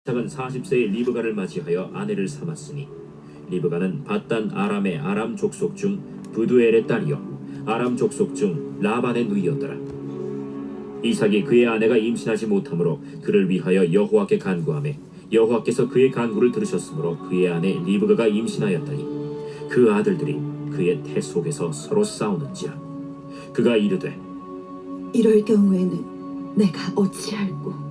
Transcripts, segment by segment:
이삭은 40세의 리브가를 맞이하여 아내를 삼았으니 리브가는 밧단 아람의 아람 족속 중 브두엘의 딸이요 아람 족속 중 라반의 누이였더라. 이삭이 그의 아내가 임신하지 못하므로 그를 위하여 여호와께 간구하매 여호와께서 그의 간구를 들으셨으므로 그의 아내 리브가가 임신하였더니 그 아들들이 그의 태 속에서 서로 싸우는지라. 그가 이르되 이럴 경우에는 내가 어찌할꼬.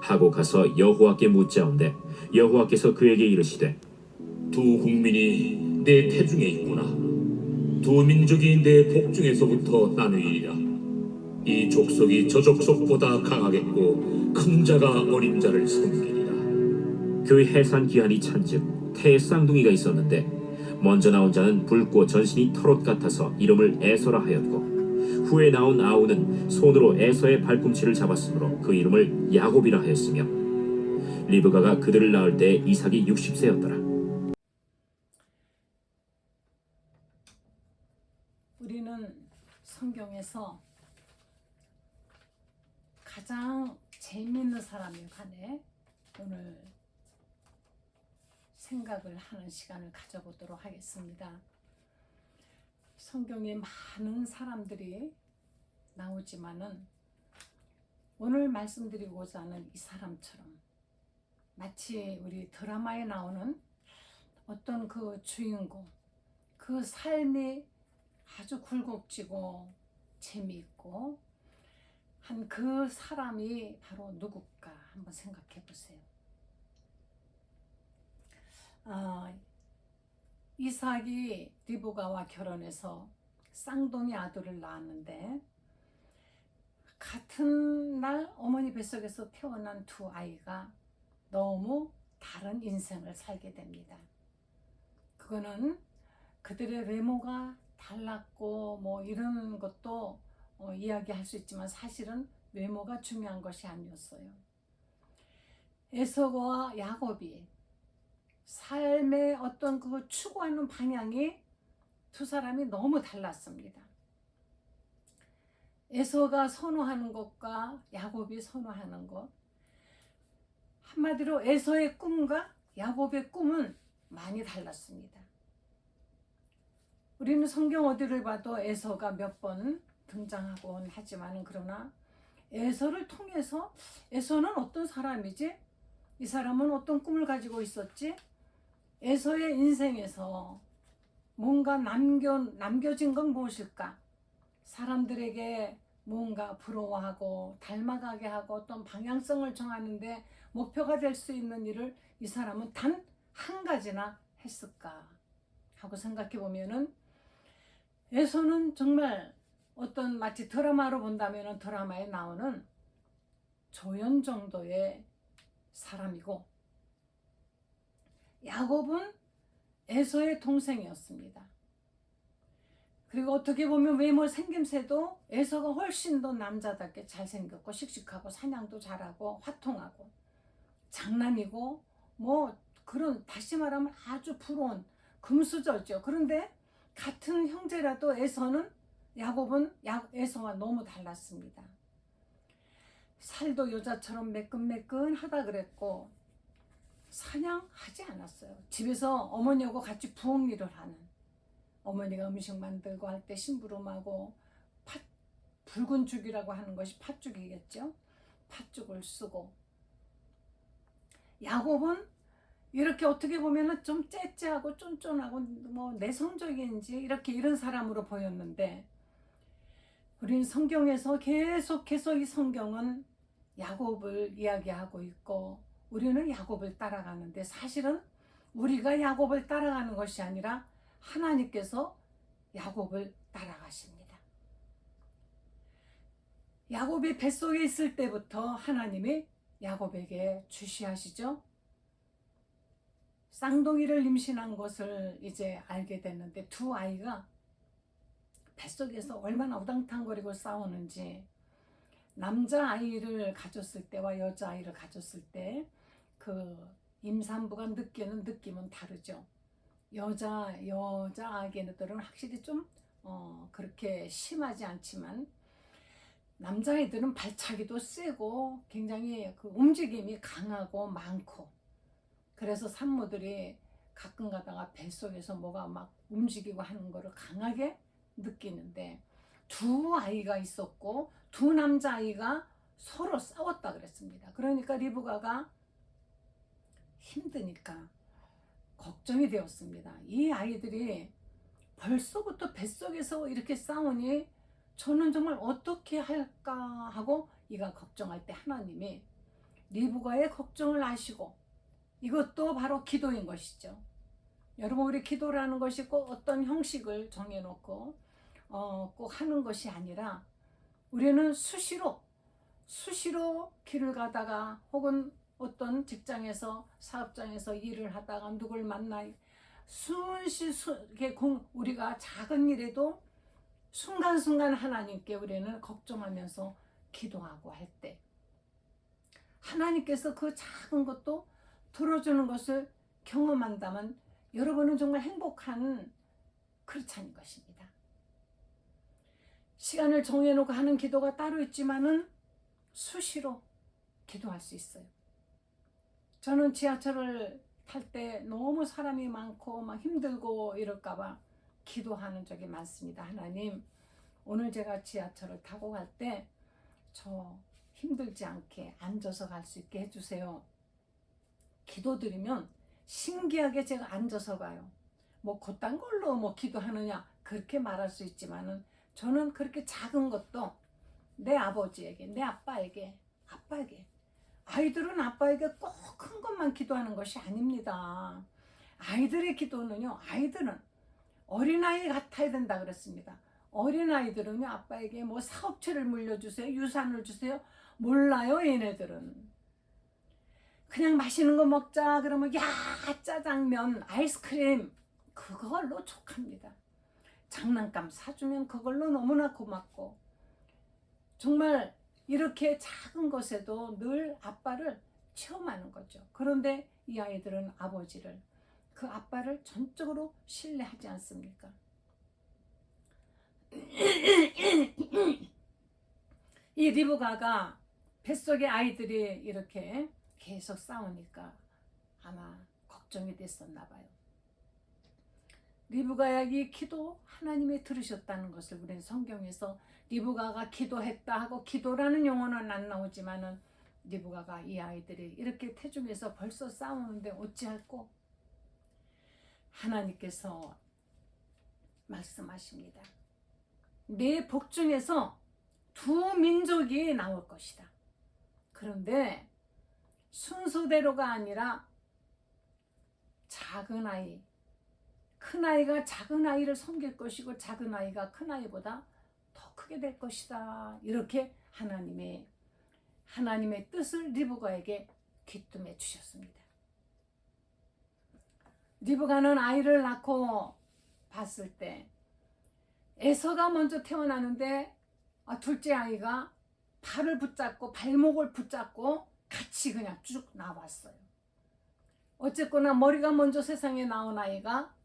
하고 가서 여호와께 묻자온데 여호와께서 그에게 이르시되 두 국민이 내 태중에 있구나. 두 민족이 내 복중에서부터 나누리라. 이 족속이 저 족속보다 강하겠고 큰 자가 어린 자를 섬기리라. 그 해산 기한이 찬즉 태에 쌍둥이가 있었는데 먼저 나온 자는 붉고 전신이 털옷 같아서 이름을 에서라 하였고 후에 나온 아우는 손으로 에서의 발꿈치를 잡았으므로 그 이름을 야곱이라 하였으며 리브가가 그들을 낳을 때 이삭이 60세였더라. 우리는 성경에서 가장 재미있는 사람에 관해 오늘 생각을 하는 시간을 가져보도록 하겠습니다. 성경에 많은 사람들이 나오지만은 오늘 말씀드리고자 하는 이 사람처럼 마치 우리 드라마에 나오는 어떤 그 주인공, 그 삶이 아주 굴곡지고 재미있고 한 그 사람이 바로 누굴까 한번 생각해 보세요. 이삭이 리브가와 결혼해서 쌍둥이 아들을 낳았는데 같은 날 어머니 뱃속에서 태어난 두 아이가 너무 다른 인생을 살게 됩니다. 그거는 그들의 외모가 달랐고 뭐 이런 것도 이야기할 수 있지만 사실은 외모가 중요한 것이 아니었어요. 에서와 야곱이 삶의 어떤 그 추구하는 방향이 두 사람이 너무 달랐습니다. 에서가 선호하는 것과 야곱이 선호하는 것, 한마디로 에서의 꿈과 야곱의 꿈은 많이 달랐습니다. 우리는 성경 어디를 봐도 에서가 몇 번 등장하곤 하지만 그러나 에서를 통해서 에서는 어떤 사람이지? 이 사람은 어떤 꿈을 가지고 있었지? 에서의 인생에서 뭔가 남겨진 건 무엇일까? 사람들에게 뭔가 부러워하고 닮아가게 하고 어떤 방향성을 정하는데 목표가 될 수 있는 일을 이 사람은 단 한 가지나 했을까 하고 생각해 보면은 에서는 정말 어떤 마치 드라마로 본다면 드라마에 나오는 조연 정도의 사람이고 야곱은 에서의 동생이었습니다. 그리고 어떻게 보면 외모 생김새도 에서가 훨씬 더 남자답게 잘생겼고 씩씩하고 사냥도 잘하고 화통하고 장남이고 뭐 그런 다시 말하면 아주 부러운 금수저죠. 그런데 같은 형제라도 야곱은 에서와 너무 달랐습니다. 살도 여자처럼 매끈매끈하다 그랬고 사냥하지 않았어요. 집에서 어머니하고 같이 부엌 일을 하는, 어머니가 음식 만들고 할 때 심부름하고 붉은 죽이라고 하는 것이 팥죽이겠죠. 팥죽을 쓰고 야곱은 이렇게 어떻게 보면은 좀 째째하고 쫀쫀하고 뭐 내성적인지 이런 사람으로 보였는데 우리는 성경에서 계속해서 이 성경은 야곱을 이야기하고 있고 우리는 야곱을 따라가는데 사실은 우리가 야곱을 따라가는 것이 아니라 하나님께서 야곱을 따라가십니다. 야곱이 뱃속에 있을 때부터 하나님이 야곱에게 주시하시죠. 쌍둥이를 임신한 것을 이제 알게 됐는데 두 아이가 뱃속에서 얼마나 우당탕거리고 싸우는지 남자아이를 가졌을 때와 여자아이를 가졌을 때 그 임산부가 느끼는 느낌은 다르죠. 여자 아기들은 확실히 좀 그렇게 심하지 않지만 남자애들은 발차기도 세고 굉장히 그 움직임이 강하고 많고, 그래서 산모들이 가끔 가다가 뱃속에서 뭐가 막 움직이고 하는 거를 강하게 느끼는데, 두 아이가 있었고 두 남자아이가 서로 싸웠다 그랬습니다. 그러니까 리브가가 힘드니까 걱정이 되었습니다. 이 아이들이 벌써부터 뱃속에서 이렇게 싸우니 저는 정말 어떻게 할까 하고 이가 걱정할 때 하나님이 리브가의 걱정을 아시고, 이것도 바로 기도인 것이죠. 여러분, 우리 기도라는 것이 꼭 어떤 형식을 정해놓고 꼭 하는 것이 아니라, 우리는 수시로 길을 가다가 혹은 어떤 직장에서 사업장에서 일을 하다가 누굴 만나 우리가 작은 일에도 순간순간 하나님께 우리는 걱정하면서 기도하고 할 때 하나님께서 그 작은 것도 들어주는 것을 경험한다면 여러분은 정말 행복한 크리스찬인 것입니다. 시간을 정해놓고 하는 기도가 따로 있지만은 수시로 기도할 수 있어요. 저는 지하철을 탈 때 너무 사람이 많고 막 힘들고 이럴까봐 기도하는 적이 많습니다. 하나님, 오늘 제가 지하철을 타고 갈 때 저 힘들지 않게 앉아서 갈 수 있게 해주세요. 기도드리면 신기하게 제가 앉아서 가요. 뭐 그딴 걸로 뭐 기도하느냐 그렇게 말할 수 있지만은, 저는 그렇게 작은 것도 내 아버지에게, 내 아빠에게, 아이들은 아빠에게 꼭 큰 것만 기도하는 것이 아닙니다. 아이들의 기도는요, 아이들은 어린아이 같아야 된다 그랬습니다. 어린아이들은요, 아빠에게 뭐 사업체를 물려주세요, 유산을 주세요, 몰라요. 얘네들은 그냥 맛있는 거 먹자 그러면 야, 짜장면, 아이스크림, 그걸로 족합니다. 장난감 사주면 그걸로 너무나 고맙고, 정말 이렇게 작은 것에도 늘 아빠를 체험하는 거죠. 그런데 이 아이들은 아버지를, 그 아빠를 전적으로 신뢰하지 않습니까? 이 리브가가 뱃속의 아이들이 이렇게 계속 싸우니까 아마 걱정이 됐었나 봐요. 리브가의 이 기도 하나님이 들으셨다는 것을 우리는 성경에서 리브가가 기도했다 하고, 기도라는 용어는 안 나오지만은 리브가가 이 아이들이 이렇게 태중에서 벌써 싸우는데 어찌할꼬, 하나님께서 말씀하십니다. 내 복중에서 두 민족이 나올 것이다. 그런데 순서대로가 아니라 작은 아이, 큰 아이가 작은 아이를 섬길 것이고 작은 아이가 큰 아이보다 더 크게 될 것이다. 이렇게 하나님의 뜻을 리브가에게 귀뜸해 주셨습니다. 리브가는 아이를 낳고 봤을 때 에서가 먼저 태어나는데 둘째 아이가 발을 붙잡고 발목을 붙잡고 같이 그냥 쭉 나왔어요. 어쨌거나 머리가 먼저 세상에 나온 아이가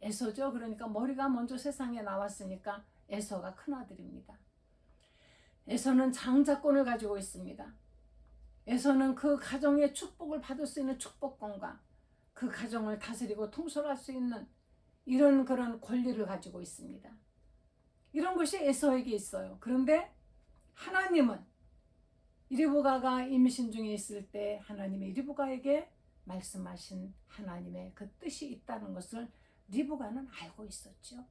에서죠. 그러니까 머리가 먼저 세상에 나왔으니까 에서가 큰아들입니다. 에서는 장자권을 가지고 있습니다. 에서는 그 가정의 축복을 받을 수 있는 축복권과 그 가정을 다스리고 통솔할 수 있는 이런 그런 권리를 가지고 있습니다. 이런 것이 에서에게 있어요. 그런데 하나님은 리브가가 임신 중에 있을 때 하나님이 리브가에게 말씀하신 하나님의 그 뜻이 있다는 것을 리브가는 알고 있었죠.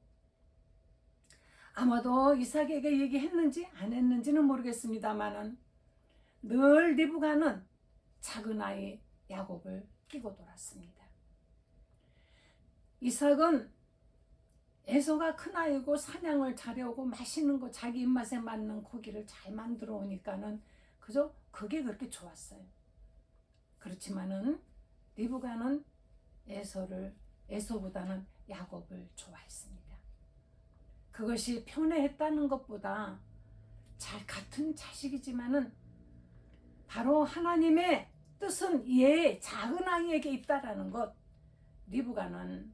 아마도 이삭에게 얘기했는지 안 했는지는 모르겠습니다만은 늘 리브가는 작은 아이 야곱을 끼고 돌았습니다. 이삭은 에서가 큰아이고 사냥을 잘해오고 맛있는 거 자기 입맛에 맞는 고기를 잘 만들어 오니까는 그저 그게 그렇게 좋았어요. 그렇지만은 리브가는 에서보다는 야곱을 좋아했습니다. 그것이 편애했다는 것보다 같은 자식이지만은 바로 하나님의 뜻은 얘 작은 아이에게 있다라는 것, 리브가는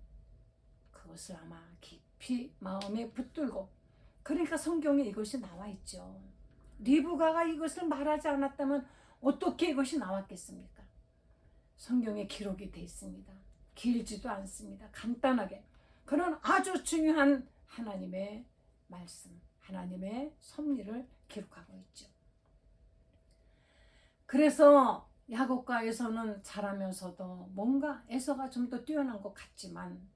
그것을 아마 깊이 마음에 붙들고, 그러니까 성경에 이것이 나와 있죠. 리브가가 이것을 말하지 않았다면 어떻게 이것이 나왔겠습니까? 성경에 기록이 되어 있습니다. 길지도 않습니다. 간단하게. 그런 아주 중요한 하나님의 말씀, 하나님의 섭리를 기록하고 있죠. 그래서 야곱과 에서는 자라면서도 뭔가 에서가 좀 더 뛰어난 것 같지만,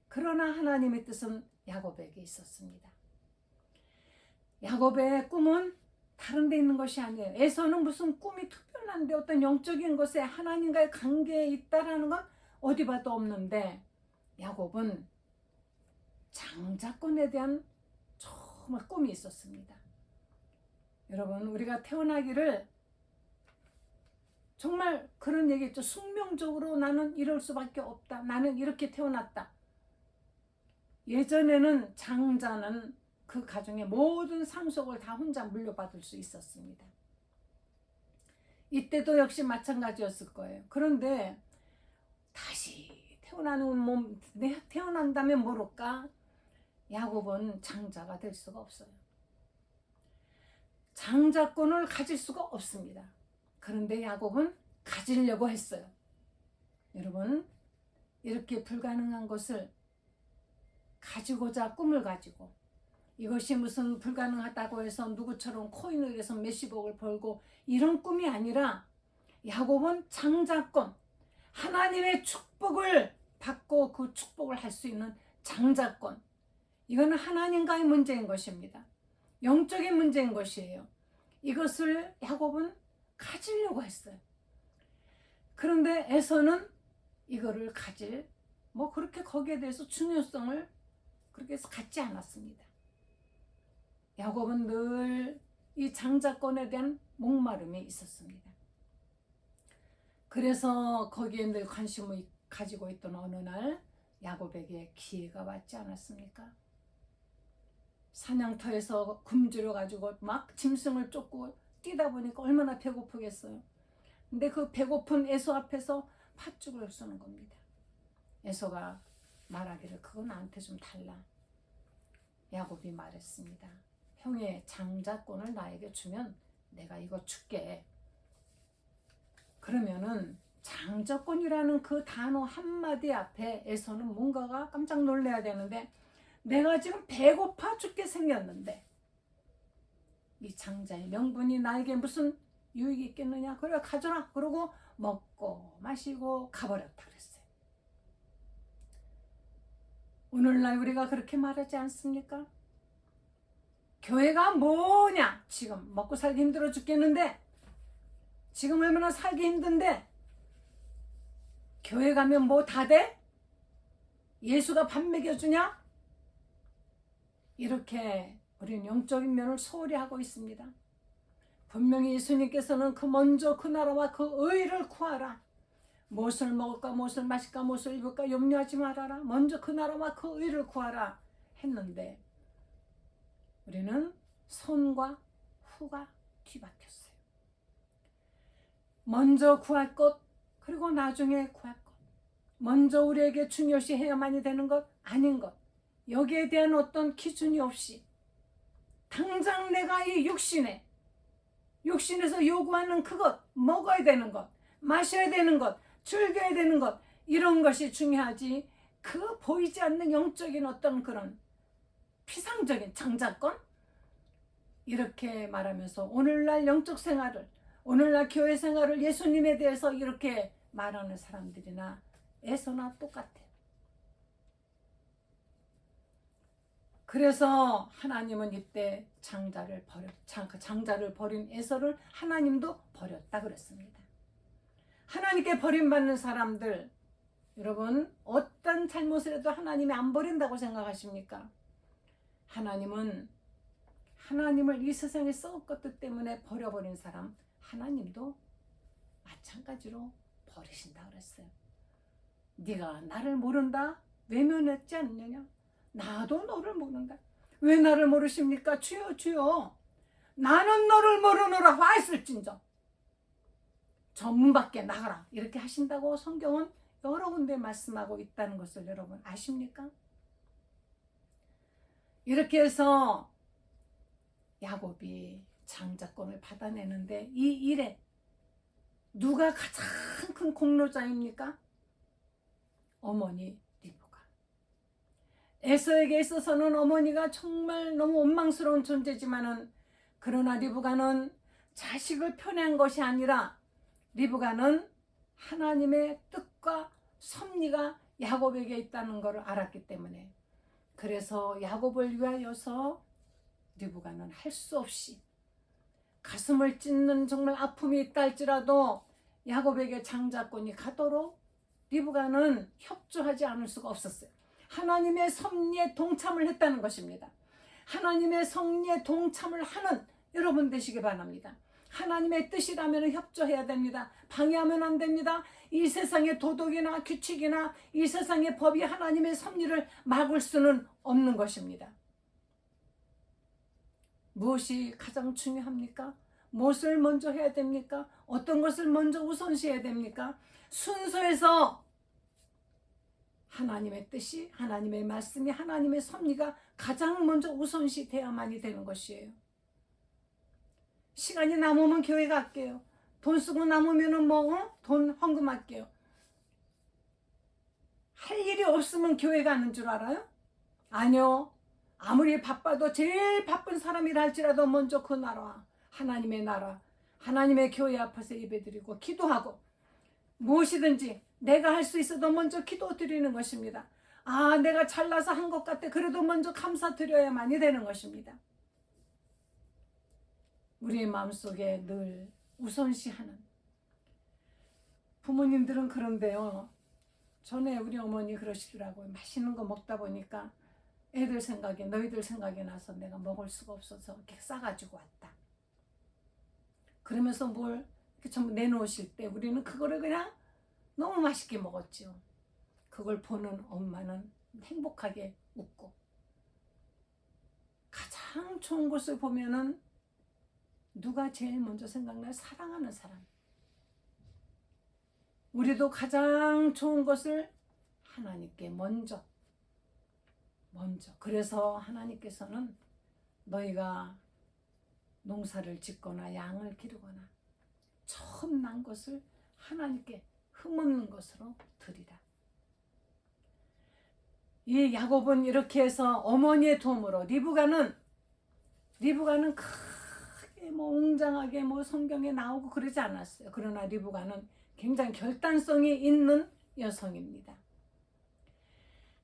그러나 하나님의 뜻은 야곱에게 있었습니다. 야곱의 꿈은 다른 데 있는 것이 아니에요. 에서는 무슨 꿈이 특별한데 어떤 영적인 것에 하나님과의 관계에 있다라는 건 어디 봐도 없는데, 야곱은 장자권에 대한 정말 꿈이 있었습니다. 여러분, 우리가 태어나기를 정말 그런 얘기 있죠. 숙명적으로 나는 이럴 수밖에 없다. 나는 이렇게 태어났다. 예전에는 장자는 그 가정의 모든 상속을 다 혼자 물려받을 수 있었습니다. 이때도 역시 마찬가지였을 거예요. 그런데 다시 태어난다면 모를까? 야곱은 장자가 될 수가 없어요. 장자권을 가질 수가 없습니다. 그런데 야곱은 가지려고 했어요. 여러분, 이렇게 불가능한 것을 가지고자 꿈을 가지고, 이것이 무슨 불가능하다고 해서 누구처럼 코인을 해서 몇십억을 벌고 이런 꿈이 아니라, 야곱은 장자권, 하나님의 축복을 받고 그 축복을 할 수 있는 장자권, 이거는 하나님과의 문제인 것입니다. 영적인 문제인 것이에요. 이것을 야곱은 가지려고 했어요. 그런데 에서는 이거를 그렇게 거기에 대해서 중요성을 그렇게 해서 갖지 않았습니다. 야곱은 늘 이 장자권에 대한 목마름이 있었습니다. 그래서 거기에 늘 관심을 가지고 있던 어느 날 야곱에게 기회가 왔지 않았습니까? 사냥터에서 굶주려 가지고 막 짐승을 쫓고 뛰다 보니까 얼마나 배고프겠어요. 근데 그 배고픈 에서 앞에서 팥죽을 쏘는 겁니다. 에서가 말하기를 그거 나한테 좀 달라. 야곱이 말했습니다. 형의 장자권을 나에게 주면 내가 이거 줄게. 그러면은 장자권이라는 그 단어 한마디 앞에 에서는 뭔가가 깜짝 놀라야 되는데, 내가 지금 배고파 죽게 생겼는데 이 장자의 명분이 나에게 무슨 유익이 있겠느냐? 그래 가져라. 그러고 먹고 마시고 가버렸다 그랬어요. 오늘날 우리가 그렇게 말하지 않습니까? 교회가 뭐냐? 지금 먹고 살기 힘들어 죽겠는데, 지금 얼마나 살기 힘든데 교회 가면 뭐 다 돼? 예수가 밥 먹여주냐? 이렇게 우리는 영적인 면을 소홀히 하고 있습니다. 분명히 예수님께서는 먼저 그 나라와 그 의를 구하라. 무엇을 먹을까, 무엇을 마실까, 무엇을 입을까 염려하지 말아라. 먼저 그 나라와 그 의를 구하라 했는데, 우리는 선과 후가 뒤바뀌었어요. 먼저 구할 것, 그리고 나중에 구할 것. 먼저 우리에게 중요시해야만이 되는 것, 아닌 것. 여기에 대한 어떤 기준이 없이 당장 내가 이 육신에서 요구하는 그것, 먹어야 되는 것, 마셔야 되는 것, 즐겨야 되는 것, 이런 것이 중요하지, 그 보이지 않는 영적인 어떤 그런 피상적인 장자권, 이렇게 말하면서 오늘날 영적 생활을, 오늘날 교회 생활을 예수님에 대해서 이렇게 말하는 사람들이나 에서나 똑같아요. 그래서 하나님은 이때 장자를 버린 에서를 하나님도 버렸다 그랬습니다. 하나님께 버림받는 사람들, 여러분 어떤 잘못을 해도 하나님이 안 버린다고 생각하십니까? 하나님은 하나님을 이 세상에 썩었기 때문에 버려버린 사람, 하나님도 마찬가지로 버리신다 그랬어요. 네가 나를 모른다? 외면했지 않느냐? 나도 너를 모른다. 왜 나를 모르십니까? 주여 주여, 나는 너를 모르노라 하였을진저 저 문 밖에 나가라, 이렇게 하신다고 성경은 여러 군데 말씀하고 있다는 것을 여러분 아십니까? 이렇게 해서 야곱이 장자권을 받아내는데 이 일에 누가 가장 큰 공로자입니까? 어머니 리브가. 에서에게 있어서는 어머니가 정말 너무 원망스러운 존재지만은, 그러나 리브가는 자식을 편애한 것이 아니라 리브가는 하나님의 뜻과 섭리가 야곱에게 있다는 것을 알았기 때문에, 그래서 야곱을 위하여서 리브가는 할 수 없이 가슴을 찢는 정말 아픔이 있다 할지라도 야곱에게 장자권이 가도록 리브가는 협조하지 않을 수가 없었어요. 하나님의 섭리에 동참을 했다는 것입니다. 하나님의 섭리에 동참을 하는 여러분 되시기 바랍니다. 하나님의 뜻이라면 협조해야 됩니다. 방해하면 안 됩니다. 이 세상의 도덕이나 규칙이나 이 세상의 법이 하나님의 섭리를 막을 수는 없는 것입니다. 무엇이 가장 중요합니까? 무엇을 먼저 해야 됩니까? 어떤 것을 먼저 우선시해야 됩니까? 순서에서 하나님의 뜻이, 하나님의 말씀이, 하나님의 섭리가 가장 먼저 우선시 돼야만이 되는 것이에요. 시간이 남으면 교회 갈게요. 돈 쓰고 남으면은 돈 헌금할게요. 할 일이 없으면 교회 가는 줄 알아요? 아니요. 아무리 바빠도 제일 바쁜 사람이라 할지라도 먼저 그 나라, 하나님의 나라, 하나님의 교회 앞에서 예배드리고 기도하고, 무엇이든지 내가 할 수 있어도 먼저 기도드리는 것입니다. 아, 내가 잘나서 한 것 같아. 그래도 먼저 감사드려야만이 되는 것입니다. 우리의 마음속에 늘 우선시하는 부모님들은 그런데요. 전에 우리 어머니 그러시더라고요. 맛있는 거 먹다 보니까 애들 생각에, 너희들 생각이 나서 내가 먹을 수가 없어서 이렇게 싸가지고 왔다. 그러면서 뭘 이렇게 전부 내놓으실 때 우리는 그거를 그냥 너무 맛있게 먹었죠. 그걸 보는 엄마는 행복하게 웃고, 가장 좋은 것을 보면은 누가 제일 먼저 생각나요? 사랑하는 사람. 우리도 가장 좋은 것을 하나님께 먼저. 그래서 하나님께서는 너희가 농사를 짓거나 양을 기르거나 처음 난 것을 하나님께 흠없는 것으로 드리라. 이 야곱은 이렇게 해서 어머니의 도움으로 리브가는 크게 웅장하게 성경에 나오고 그러지 않았어요. 그러나 리브가는 굉장히 결단성이 있는 여성입니다.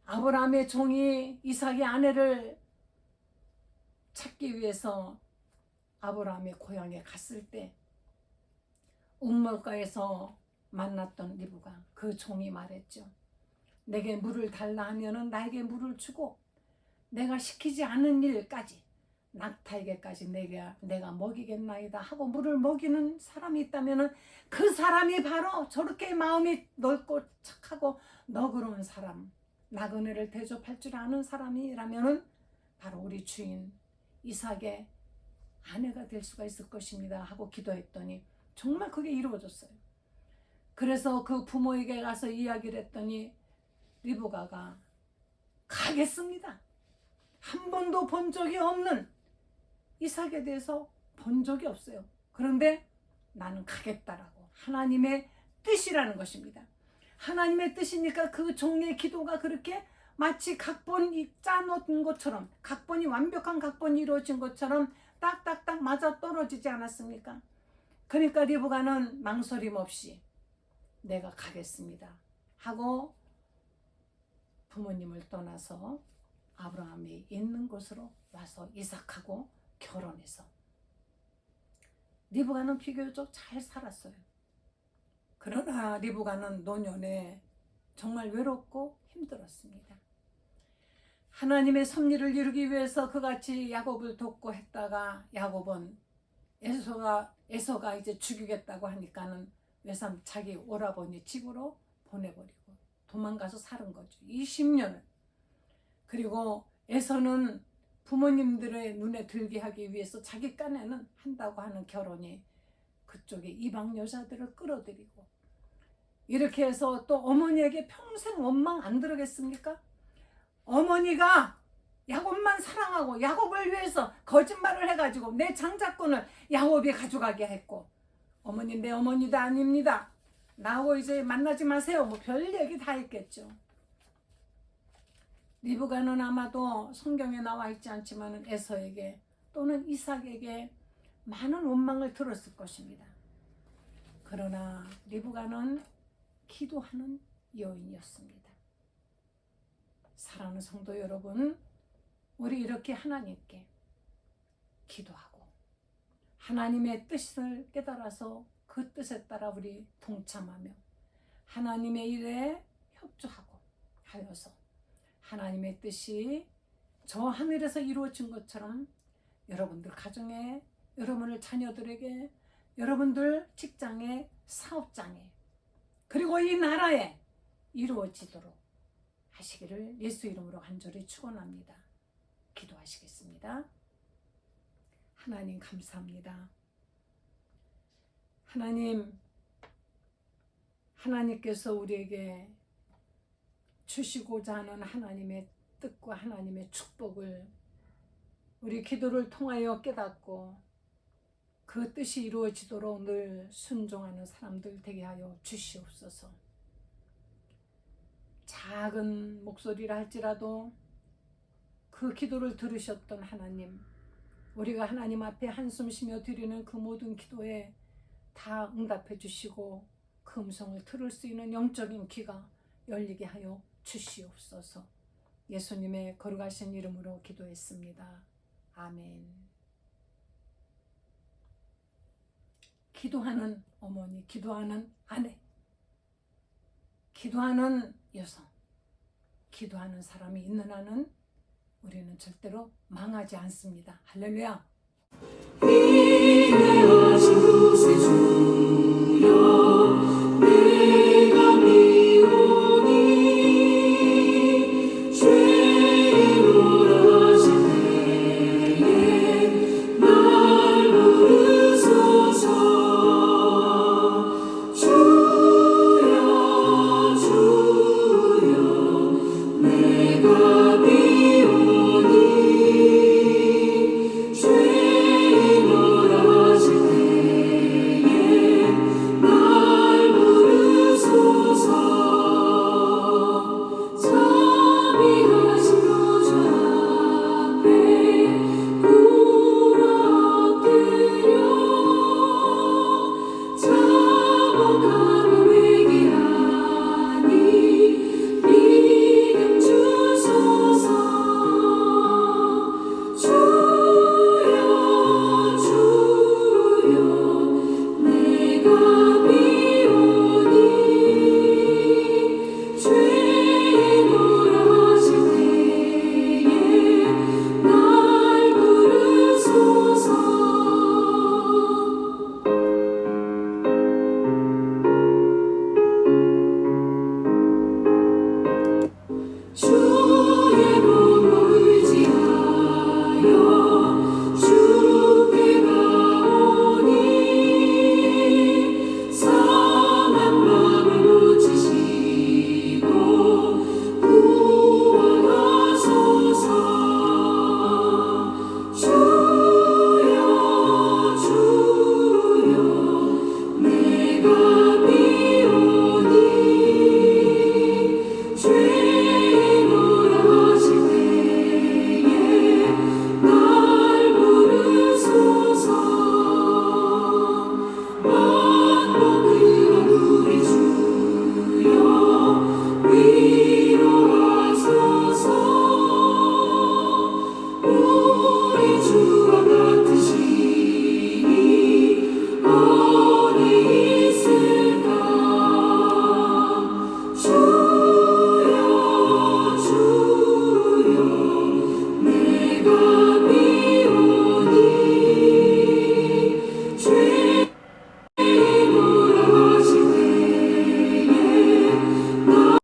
아브라함의 종이 이삭의 아내를 찾기 위해서 아브라함의 고향에 갔을 때 옥물가에서 만났던 리브가, 그 종이 말했죠. 내게 물을 달라 하면은 나에게 물을 주고, 내가 시키지 않은 일까지, 낙타에게까지 내가 먹이겠나이다 하고 물을 먹이는 사람이 있다면은 그 사람이 바로 저렇게 마음이 넓고 착하고 너그러운 사람, 나그네를 대접할 줄 아는 사람이라면은 바로 우리 주인 이삭의 아내가 될 수가 있을 것입니다 하고 기도했더니 정말 그게 이루어졌어요. 그래서 그 부모에게 가서 이야기를 했더니 리브가가 가겠습니다. 한 번도 본 적이 없는 이삭에 대해서 본 적이 없어요. 그런데 나는 가겠다라고, 하나님의 뜻이라는 것입니다. 하나님의 뜻이니까 그 종의 기도가 그렇게 마치 각본이 짜놓은 것처럼, 각본이 완벽한 각본이 이루어진 것처럼 딱딱딱 맞아 떨어지지 않았습니까? 그러니까 리브가는 망설임 없이 내가 가겠습니다 하고 부모님을 떠나서 아브라함이 있는 곳으로 와서 이삭하고 결혼해서 리브가는 비교적 잘 살았어요. 그러나 리브가는 노년에 정말 외롭고 힘들었습니다. 하나님의 섭리를 이루기 위해서 그같이 야곱을 돕고 했다가 야곱은 에서가 이제 죽이겠다고 하니까는 외삼 자기 오라버니 집으로 보내버리고 도망가서 사는 거죠. 20년을. 그리고 에서는 부모님들의 눈에 들게 하기 위해서 자기 깐에는 한다고 하는 결혼이 그쪽에 이방 여자들을 끌어들이고, 이렇게 해서 또 어머니에게 평생 원망 안 들으겠습니까? 어머니가 야곱만 사랑하고 야곱을 위해서 거짓말을 해가지고 내 장자권을 야곱이 가져가게 했고, 어머니 내 어머니도 아닙니다, 나하고 이제 만나지 마세요, 뭐 별 얘기 다 했겠죠. 리브가는 아마도 성경에 나와 있지 않지만 에서에게 또는 이삭에게 많은 원망을 들었을 것입니다. 그러나 리브가는 기도하는 여인이었습니다. 사랑하는 성도 여러분, 우리 이렇게 하나님께 기도하고 하나님의 뜻을 깨달아서 그 뜻에 따라 우리 동참하며 하나님의 일에 협조하고 하여서 하나님의 뜻이 저 하늘에서 이루어진 것처럼 여러분들 가정에, 여러분들 자녀들에게, 여러분들 직장에, 사업장에, 그리고 이 나라에 이루어지도록 하시기를 예수 이름으로 간절히 축원합니다. 기도하시겠습니다. 하나님 감사합니다. 하나님께서 우리에게 주시고자 하는 하나님의 뜻과 하나님의 축복을 우리 기도를 통하여 깨닫고 그 뜻이 이루어지도록 늘 순종하는 사람들 되게 하여 주시옵소서. 작은 목소리라 할지라도 그 기도를 들으셨던 하나님, 우리가 하나님 앞에 한숨 쉬며 드리는 그 모든 기도에 다 응답해 주시고 그 음성을 들을 수 있는 영적인 귀가 열리게 하여 주시옵소서. 예수님의 거룩하신 이름으로 기도했습니다. 아멘. 기도하는 어머니, 기도하는 아내, 기도하는 여성, 기도하는 사람이 있는 한은 우리는 절대로 망하지 않습니다. 할렐루야. 인내하신 구세주여, 내가 미오니 죄인으로 하실 때에 날 부르소서. 주여 주여, 내가 미오니 죄인으로 하실 때에 날 부르소서. 자비하신 구주 앞에 꿇어 엎드려 자복하며 회개하니 믿음 주소서. 주여 주여, 내가 미오니 죄인으로 하실 때에 날 부르소서. 주의 몸을 의지하여 주께 가오니 상한 마음을 고치시고 구원하소서. 주여 주여, 내가